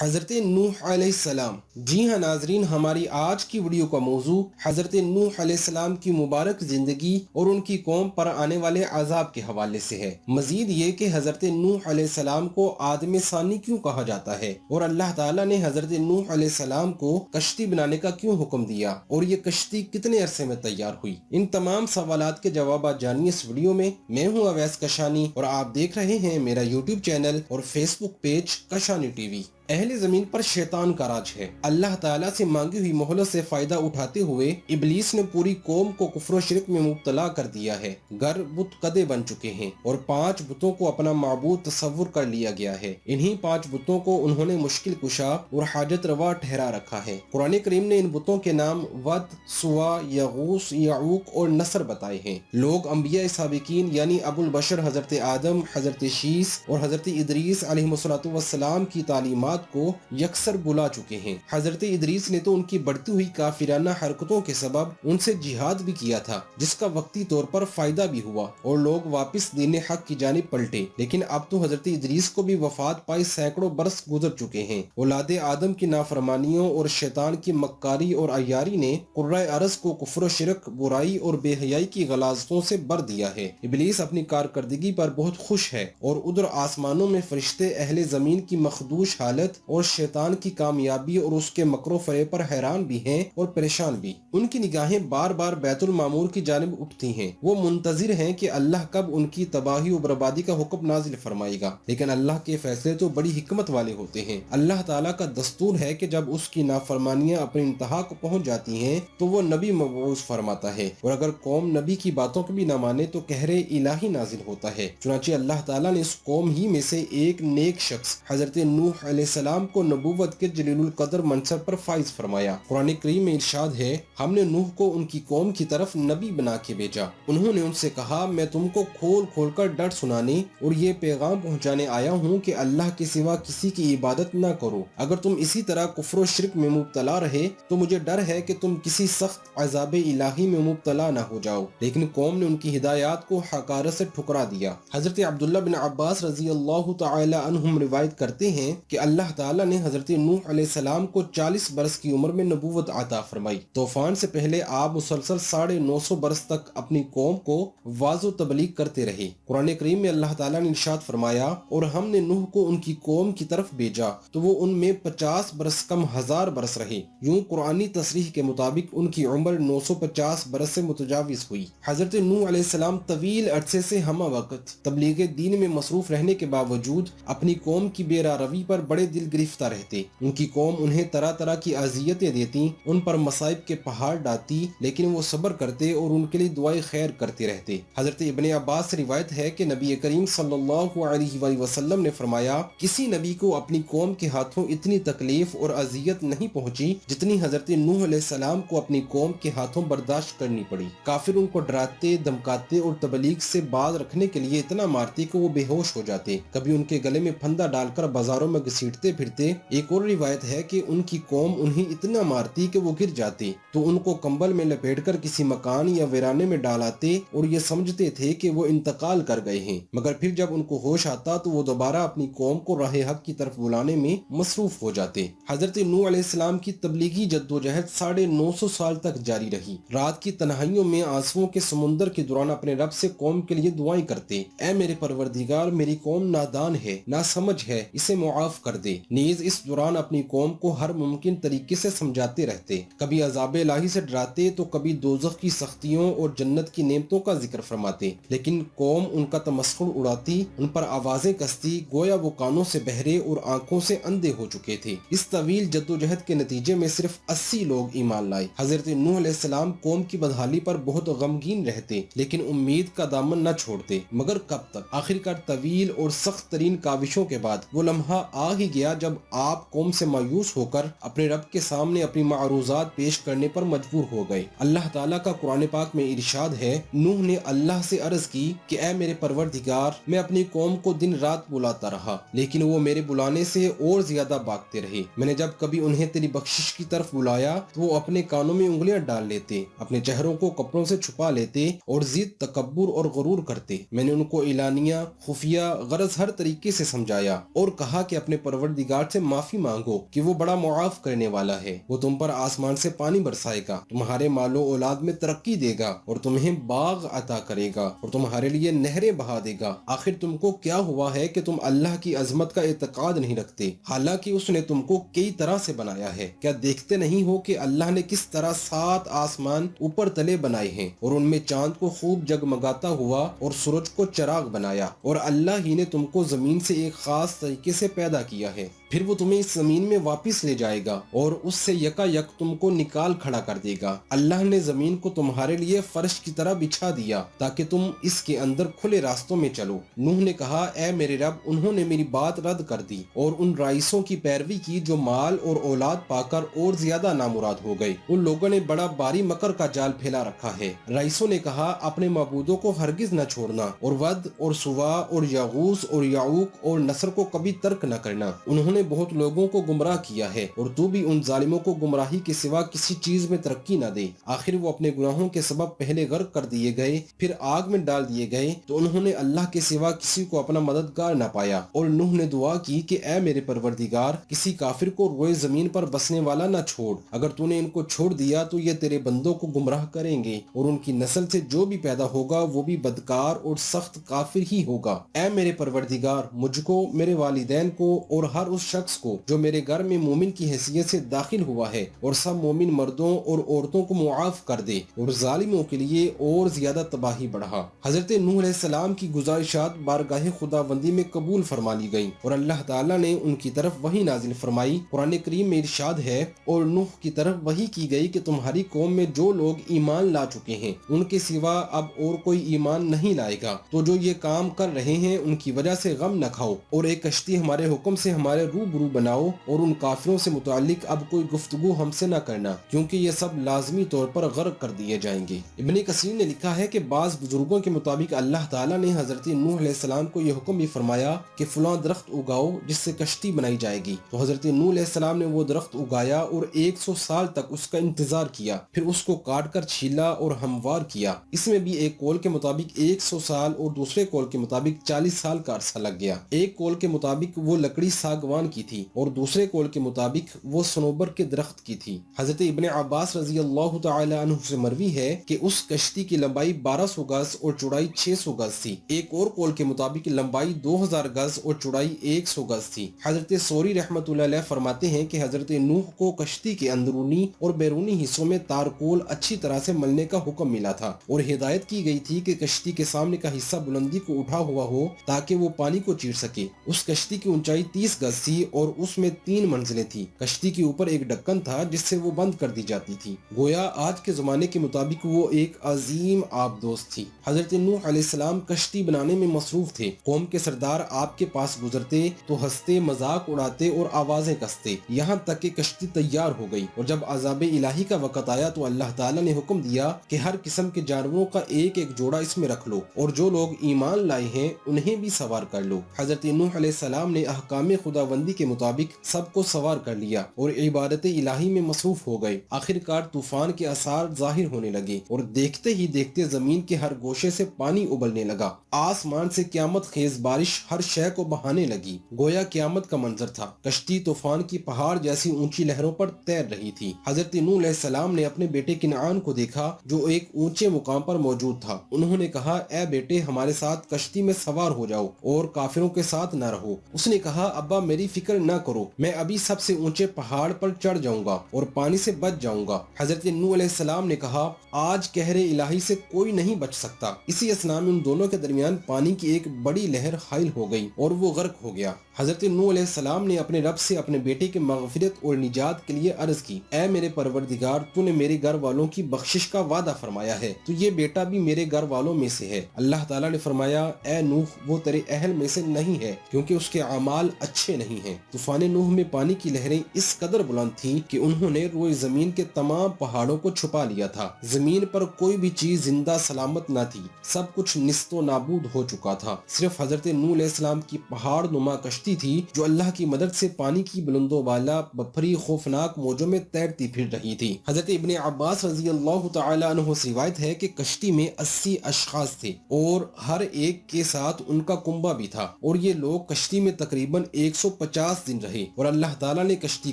حضرت نوح علیہ السلام۔ جی ہاں ناظرین، ہماری آج کی ویڈیو کا موضوع حضرت نوح علیہ السلام کی مبارک زندگی اور ان کی قوم پر آنے والے عذاب کے حوالے سے ہے۔ مزید یہ کہ حضرت نوح علیہ السلام کو آدم ثانی کیوں کہا جاتا ہے اور اللہ تعالیٰ نے حضرت نوح علیہ السلام کو کشتی بنانے کا کیوں حکم دیا اور یہ کشتی کتنے عرصے میں تیار ہوئی، ان تمام سوالات کے جوابات جانیے اس ویڈیو میں۔ میں ہوں اویس کشانی اور آپ دیکھ رہے ہیں میرا یوٹیوب چینل اور فیس بک پیج کشانی ٹی وی۔ اہل زمین پر شیطان کا راج ہے۔ اللہ تعالیٰ سے مانگی ہوئی مہلت سے فائدہ اٹھاتے ہوئے ابلیس نے پوری قوم کو کفر و شرک میں مبتلا کر دیا ہے۔ گر بت قدے بن چکے ہیں اور 5 بتوں کو اپنا معبود تصور کر لیا گیا ہے۔ انہی 5 بتوں کو انہوں نے مشکل کشا اور حاجت روا ٹھہرا رکھا ہے۔ قرآن کریم نے ان بتوں کے نام ود، سوا، یغوث، یعوق اور نصر بتائے ہیں۔ لوگ انبیاء سابقین یعنی ابو البشر حضرت آدم، حضرت شیس اور حضرت ادریس علیہ السلام کی تعلیمات کو یکسر بلا چکے ہیں۔ حضرت ادریس نے تو ان کی بڑھتی ہوئی کافرانہ حرکتوں کے سبب ان سے جہاد بھی کیا تھا، جس کا وقتی طور پر فائدہ بھی ہوا اور لوگ واپس دین حق کی جانب پلٹے، لیکن اب تو حضرت ادریس کو بھی وفات پائی سینکڑوں برس گزر چکے ہیں۔ اولاد آدم کی نافرمانیوں اور شیطان کی مکاری اور عیاری نے قرۂ ارض کو کفر و شرک، برائی اور بے حیائی کی غلاظتوں سے بھر دیا ہے۔ ابلیس اپنی کارکردگی پر بہت خوش ہے اور ادھر آسمانوں میں فرشتے اہل زمین کی مخدوش حالت اور شیطان کی کامیابی اور اس کے مکر و فریب پر حیران بھی ہیں اور پریشان بھی۔ ان کی نگاہیں بار بار بیت المعمور کی جانب اٹھتی ہیں۔ وہ منتظر ہیں کہ اللہ کب ان کی تباہی و بربادی کا حکم نازل فرمائے گا، لیکن اللہ کے فیصلے تو بڑی حکمت والے ہوتے ہیں۔ اللہ تعالیٰ کا دستور ہے کہ جب اس کی نافرمانیاں اپنی انتہا کو پہنچ جاتی ہیں تو وہ نبی مبعوث فرماتا ہے، اور اگر قوم نبی کی باتوں کو بھی نہ مانے تو قہر الہی نازل ہوتا ہے۔ چنانچہ اللہ تعالیٰ نے اس قوم ہی میں سے ایک نیک شخص حضرت نوح علیہ السلام کو نبوت کے جلیل القدر منصب پر فائز فرمایا۔ قرآن کریم میں ارشاد ہے، ہم نے نوح کو ان کی قوم کی طرف نبی بنا کے بھیجا۔ انہوں نے ان سے کہا، میں تم کو کھول کھول کر ڈر سنانے اور یہ پیغام پہنچانے آیا ہوں کہ اللہ کے سوا کسی کی عبادت نہ کرو۔ اگر تم اسی طرح کفر و شرک میں مبتلا رہے تو مجھے ڈر ہے کہ تم کسی سخت عذاب الہی میں مبتلا نہ ہو جاؤ۔ لیکن قوم نے ان کی ہدایات کو حقارت سے ٹھکرا دیا۔ حضرت عبداللہ بن عباس رضی اللہ تعالی عنہم روایت کرتے ہیں کہ اللہ تعالیٰ نے حضرت نوح علیہ السلام کو 40 برس کی عمر میں نبوت عطا فرمائی۔ طوفان سے پہلے آپ مسلسل 950 برس تک اپنی قوم کو واعظ و تبلیغ کرتے رہے۔ قرآن کریم میں اللہ تعالیٰ نے ارشاد فرمایا، اور ہم نے نوح کو ان کی قوم کی طرف بھیجا تو وہ ان میں 50 برس کم 1000 برس رہے۔ یوں قرآنی تصریح کے مطابق ان کی عمر 950 برس سے متجاوز ہوئی۔ حضرت نوح علیہ السلام طویل عرصے سے ہمہ وقت تبلیغ دین میں مصروف رہنے کے باوجود اپنی قوم کی بے روی پر بڑے دل گرفتہ رہتے۔ ان کی قوم انہیں طرح طرح کی اذیتیں دیتی، ان پر مصائب کے پہاڑ ڈالتی، لیکن وہ صبر کرتے اور ان کے لیے دعائیں خیر کرتے رہتے۔ حضرت ابن عباس سے روایت ہے کہ نبی کریم صلی اللہ علیہ وآلہ وسلم نے فرمایا، کسی نبی کو اپنی قوم کے ہاتھوں اتنی تکلیف اور اذیت نہیں پہنچی جتنی حضرت نوح علیہ السلام کو اپنی قوم کے ہاتھوں برداشت کرنی پڑی۔ کافر ان کو ڈراتے، دھمکاتے اور تبلیغ سے باز رکھنے کے لیے اتنا مارتے کہ وہ بے ہوش ہو جاتے، کبھی ان کے گلے میں پھندا ڈال کر بازاروں میں گھسیٹتے پھرتے۔ ایک اور روایت ہے کہ ان کی قوم انہیں اتنا مارتی کہ وہ گر جاتے تو ان کو کمبل میں لپیٹ کر کسی مکان یا ویرانے میں ڈالاتے اور یہ سمجھتے تھے کہ وہ انتقال کر گئے ہیں، مگر پھر جب ان کو ہوش آتا تو وہ دوبارہ اپنی قوم کو راہ حق کی طرف بلانے میں مصروف ہو جاتے۔ حضرت نوح علیہ السلام کی تبلیغی جدوجہد 950 سال تک جاری رہی۔ رات کی تنہائیوں میں آنسوؤں کے سمندر کے دوران اپنے رب سے قوم کے لیے دعائیں کرتے، اے میرے پروردگار، میری قوم نادان ہے، ناسمجھ ہے، اسے معاف کر دے۔ نیز اس دوران اپنی قوم کو ہر ممکن طریقے سے سمجھاتے رہتے، کبھی عذاب الہی سے ڈراتے تو کبھی دوزخ کی سختیوں اور جنت کی نعمتوں کا ذکر فرماتے، لیکن قوم ان کا تمسخر اڑاتی، ان پر آوازیں کستی، گویا وہ کانوں سے بہرے اور آنکھوں سے اندھے ہو چکے تھے۔ اس طویل جدوجہد کے نتیجے میں صرف 80 لوگ ایمان لائے۔ حضرت نوح علیہ السلام قوم کی بدحالی پر بہت غمگین رہتے، لیکن امید کا دامن نہ چھوڑتے، مگر کب تک؟ آخرکار طویل اور سخت ترین کاوشوں کے بعد وہ لمحہ آ ہی گیا جب آپ قوم سے مایوس ہو کر اپنے رب کے سامنے اپنی معروضات پیش کرنے پر مجبور ہو گئے۔ اللہ تعالیٰ کا قرآن پاک میں ارشاد ہے، نوح نے اللہ سے عرض کی کہ اے میرے پروردگار، میں اپنی قوم کو دن رات بلاتا رہا، لیکن وہ میرے بلانے سے اور زیادہ بھاگتے رہے۔ میں نے جب کبھی انہیں تیری بخشش کی طرف بلایا تو وہ اپنے کانوں میں انگلیاں ڈال لیتے، اپنے چہروں کو کپڑوں سے چھپا لیتے اور ضد، تکبر اور غرور کرتے۔ میں نے ان کو اعلانیہ، خفیہ، غرض ہر طریقے سے سمجھایا اور کہا کہ اپنے پروردگار پروردگار سے معافی مانگو کہ وہ بڑا معاف کرنے والا ہے، وہ تم پر آسمان سے پانی برسائے گا، تمہارے مال و اولاد میں ترقی دے گا اور تمہیں باغ عطا کرے گا اور تمہارے لیے نہریں بہا دے گا۔ آخر تم کو کیا ہوا ہے کہ تم اللہ کی عظمت کا اعتقاد نہیں رکھتے، حالانکہ اس نے تم کو کئی طرح سے بنایا ہے؟ کیا دیکھتے نہیں ہو کہ اللہ نے کس طرح 7 آسمان اوپر تلے بنائے ہیں اور ان میں چاند کو خوب جگمگاتا ہوا اور سورج کو چراغ بنایا، اور اللہ ہی نے تم کو زمین سے ایک خاص طریقے سے پیدا کیا ہے، پھر وہ تمہیں اس زمین میں واپس لے جائے گا اور اس سے یکا یک تم کو نکال کھڑا کر دے گا۔ اللہ نے زمین کو تمہارے لیے فرش کی طرح بچھا دیا تاکہ تم اس کے اندر کھلے راستوں میں چلو۔ نوح نے کہا، اے میرے رب، انہوں نے میری بات رد کر دی اور ان رئیسوں کی پیروی کی جو مال اور اولاد پا کر اور زیادہ نامراد ہو گئے۔ ان لوگوں نے بڑا باری مکر کا جال پھیلا رکھا ہے۔ رئیسوں نے کہا، اپنے معبودوں کو ہرگز نہ چھوڑنا اور ود اور سوا اور یغوث اور یعوق اور نصر کو کبھی ترک نہ کرنا، انہوں نے بہت لوگوں کو گمراہ کیا ہے، اور تو بھی ان ظالموں کو گمراہی کے سوا کسی چیز میں ترقی نہ دے۔ آخر وہ اپنے گناہوں کے سبب پہلے غرق کر دیے گئے، پھر آگ میں ڈال دیے گئے، تو انہوں نے اللہ کے سوا کسی کو اپنا مددگار نہ پایا۔ اور نوح نے دعا کی کہ اے میرے پروردگار، کسی کافر کو روئے زمین پر بسنے والا نہ چھوڑ، اگر تو نے ان کو چھوڑ دیا تو یہ تیرے بندوں کو گمراہ کریں گے، اور ان کی نسل سے جو بھی پیدا ہوگا وہ بھی بدکار اور سخت کافر ہی ہوگا۔ اے میرے پروردگار، مجھ کو، میرے والدین کو اور ہر اس شخص کو جو میرے گھر میں مومن کی حیثیت سے داخل ہوا ہے، اور سب مومن مردوں اور عورتوں کو معاف کر دے اور ظالموں کے لیے اور زیادہ تباہی بڑھا۔ حضرت نوح علیہ السلام کی گزارشات بارگاہ خداوندی میں قبول فرما لی گئیں اور اللہ تعالیٰ نے ان کی طرف وحی نازل فرمائی۔ قرآن کریم میں ارشاد ہے، اور نوح کی طرف وحی کی گئی کہ تمہاری قوم میں جو لوگ ایمان لا چکے ہیں ان کے سوا اب اور کوئی ایمان نہیں لائے گا، تو جو یہ کام کر رہے ہیں ان کی وجہ سے غم نہ کھاؤ، اور ایک کشتی ہمارے حکم سے ہمارے روبرو بناؤ، اور ان کافروں سے متعلق اب کوئی گفتگو ہم سے نہ کرنا، کیونکہ یہ سب لازمی طور پر غرق کر دیے جائیں گے۔ ابن کثیر نے لکھا ہے کہ بعض بزرگوں کے مطابق اللہ تعالیٰ نے حضرت نوح علیہ السلام کو یہ حکم بھی فرمایا کہ فلاں درخت اگاؤ جس سے کشتی بنائی جائے گی، تو حضرت نوح علیہ السلام نے وہ درخت اگایا اور 100 سال تک اس کا انتظار کیا، پھر اس کو کاٹ کر چھیلا اور ہموار کیا۔ اس میں بھی ایک قول کے مطابق 100 سال اور دوسرے قول کے مطابق 40 سال کا عرصہ لگ گیا۔ ایک قول کے مطابق وہ لکڑی ساگوان کی تھی اور دوسرے قول کے مطابق وہ صنوبر کے درخت کی تھی۔ حضرت ابن عباس رضی اللہ تعالی عنہ سے مروی ہے کہ اس کشتی کی لمبائی 1200 گز اور چوڑائی 600 گز تھی۔ ایک اور قول کے مطابق لمبائی 2000 گز اور چوڑائی 100 گز تھی۔ حضرت سوری رحمۃ اللہ علیہ فرماتے ہیں کہ حضرت نوح کو کشتی کے اندرونی اور بیرونی حصوں میں تارکول اچھی طرح سے ملنے کا حکم ملا تھا، اور ہدایت کی گئی تھی کہ کشتی کے سامنے کا حصہ بلندی کو اٹھا ہوا ہو تاکہ وہ پانی کو چیر سکے۔ اس کشتی کی اونچائی 30 گز تھی اور اس میں 3 منزلیں تھیں۔ کشتی کے اوپر ایک ڈھکن تھا جس سے وہ بند کر دی جاتی تھی، گویا آج کے زمانے کے مطابق وہ ایک عظیم آبدوز تھی۔ حضرت نوح علیہ السلام کشتی بنانے میں مصروف تھے۔ قوم کے سردار آپ کے پاس گزرتے تو ہنستے، مذاق اڑاتے اور آوازیں کستے، یہاں تک کہ کشتی تیار ہو گئی، اور جب عذاب الہی کا وقت آیا تو اللہ تعالیٰ نے حکم دیا کہ ہر قسم کے جانوروں کا ایک ایک جوڑا اس میں رکھ لو، اور جو لوگ ایمان لائے ہیں انہیں بھی سوار کر لو۔ حضرت نوح علیہ السلام نے احکام خداوندی کے مطابق سب کو سوار کر لیا اور عبادت الہی میں مصروف ہو گئے۔ آخر کار طوفان کے آثار ظاہر ہونے لگے اور دیکھتے ہی دیکھتے زمین کے ہر گوشے سے پانی ابلنے لگا۔ آسمان سے قیامت خیز بارش ہر شے کو بہانے لگی، گویا قیامت کا منظر تھا۔ کشتی طوفان کی پہاڑ جیسی اونچی لہروں پر تیر رہی تھی۔ حضرت نوح علیہ السلام نے اپنے بیٹے کنعان کو دیکھا جو ایک اونچے مقام پر موجود تھا۔ انہوں نے کہا، اے بیٹے، ہمارے ساتھ کشتی میں سوار ہو جاؤ اور کافروں کے ساتھ نہ رہو۔ اس نے کہا، ابا میری فکر نہ کرو، میں ابھی سب سے اونچے پہاڑ پر چڑھ جاؤں گا اور پانی سے بچ جاؤں گا۔ حضرت نوح علیہ السلام نے کہا، آج قہر الہی سے کوئی نہیں بچ سکتا۔ اسی اثنا میں ان دونوں کے درمیان پانی کی ایک بڑی لہر حائل ہو گئی اور وہ غرق ہو گیا۔ حضرت نوح علیہ السلام نے اپنے رب سے اپنے بیٹے کی مغفرت اور نجات کے لیے عرض کی، اے میرے پروردگار، تو نے میرے گھر والوں کی بخشش کا وعدہ فرمایا ہے، تو یہ بیٹا بھی میرے گھر والوں میں سے ہے۔ اللہ تعالیٰ نے فرمایا، اے نوح، وہ تیرے اہل میں سے نہیں ہے کیونکہ اس کے اعمال اچھے نہیں ہیں۔ طوفان نوح میں پانی کی لہریں اس قدر بلند تھیں کہ انہوں نے روئے زمین کے تمام پہاڑوں کو چھپا لیا تھا۔ زمین پر کوئی بھی چیز زندہ سلامت نہ تھی، سب کچھ نیست و نابود ہو چکا تھا۔ صرف حضرت نوح علیہ السلام کی پہاڑ نما کشتی کشتی تھی جو اللہ کی مدد سے پانی کی بلند و بالا بپھری خوفناک موجوں میں تیرتی پھر رہی تھی۔ حضرت ابن عباس رضی اللہ تعالی عنہ سے روایت ہے کہ کشتی میں 80 اشخاص تھے اور ہر ایک کے ساتھ ان کا کنبہ بھی تھا، اور یہ لوگ کشتی میں تقریباً 150 دن رہے، اور اللہ تعالیٰ نے کشتی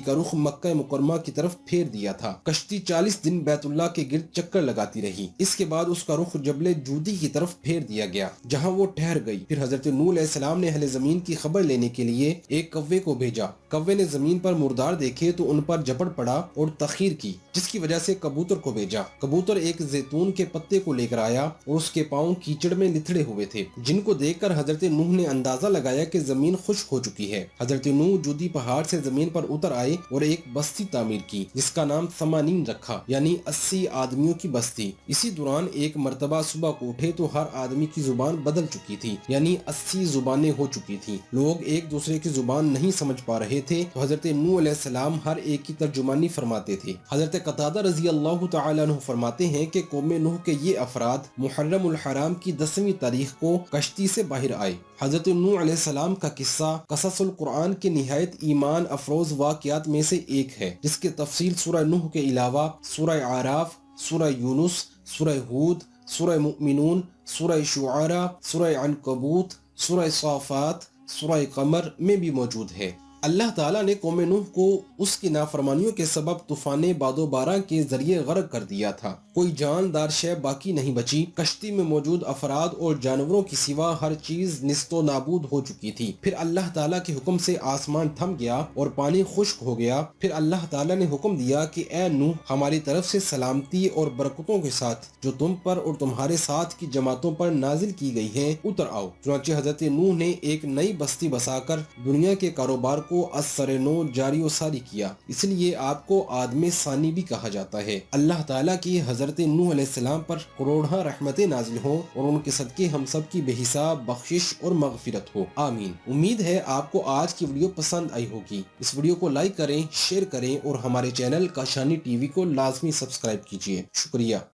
کا رخ مکہ مکرمہ کی طرف پھیر دیا تھا۔ کشتی 40 دن بیت اللہ کے گرد چکر لگاتی رہی، اس کے بعد اس کا رخ جبل جودی کی طرف پھیر دیا گیا جہاں وہ ٹھہر گئی۔ پھر حضرت نوح علیہ السلام نے اہل زمین کی خبر لینے کے لیے ایک کوے کو بھیجا۔ کوے نے زمین پر مردار دیکھے تو ان پر جھپٹ پڑا اور تخیر کی، جس کی وجہ سے کبوتر کو بھیجا۔ کبوتر ایک زیتون کے پتے کو لے کر آیا اور اس کے پاؤں کیچڑ میں لتھڑے ہوئے تھے، جن کو دیکھ کر حضرت نوح نے اندازہ لگایا کہ زمین خشک ہو چکی ہے۔ حضرت نوح جودی پہاڑ سے زمین پر اتر آئے اور ایک بستی تعمیر کی جس کا نام ثمانین رکھا، یعنی 80 آدمیوں کی بستی۔ اسی دوران ایک مرتبہ صبح کو اٹھے تو ہر آدمی کی زبان بدل چکی تھی، یعنی 80 زبانیں ہو چکی تھی۔ لوگ ایک دوسرے کی زبان نہیں سمجھ پا رہے تھے تو حضرت نوح علیہ السلام ہر ایک کی ترجمانی فرماتے تھے۔ حضرت قتادہ رضی اللہ تعالی عنہ فرماتے ہیں کہ قوم نوح کے یہ افراد محرم الحرام کی 10ویں تاریخ کو کشتی سے باہر آئے۔ حضرت نوح علیہ السلام کا قصہ قصص القرآن کے نہایت ایمان افروز واقعات میں سے ایک ہے، جس کی تفصیل سورہ نوح کے علاوہ سورہ اعراف، سورہ یونس، سورہ ہود، سورہ مؤمنون، سورہ شعراء، سورہ عنکبوت، سورہ صافات، سورہ قمر میں بھی موجود ہے۔ اللہ تعالیٰ نے قوم نوح کو اس کی نافرمانیوں کے سبب طوفان باد و باران کے ذریعے غرق کر دیا تھا۔ کوئی جاندار شے باقی نہیں بچی۔ کشتی میں موجود افراد اور جانوروں کی سوا ہر چیز نیست و نابود ہو چکی تھی۔ پھر اللہ تعالیٰ کے حکم سے آسمان تھم گیا اور پانی خشک ہو گیا۔ پھر اللہ تعالیٰ نے حکم دیا کہ اے نوح، ہماری طرف سے سلامتی اور برکتوں کے ساتھ جو تم پر اور تمہارے ساتھ کی جماعتوں پر نازل کی گئی ہیں اتر آؤ۔ چنانچہ حضرت نوح نے ایک نئی بستی بسا کر دنیا کے کاروبار کو از سر نو جاری و ساری کیا، اس لیے آپ کو آدم ثانی بھی کہا جاتا ہے۔ اللہ تعالیٰ کی حضرت نوح علیہ السلام پر کروڑہ رحمتیں نازل ہوں اور ان کے صدقے ہم سب کی بے حساب بخشش اور مغفرت ہو، آمین۔ امید ہے آپ کو آج کی ویڈیو پسند آئی ہوگی۔ اس ویڈیو کو لائک کریں، شیئر کریں اور ہمارے چینل کاشانی ٹی وی کو لازمی سبسکرائب کیجیے۔ شکریہ۔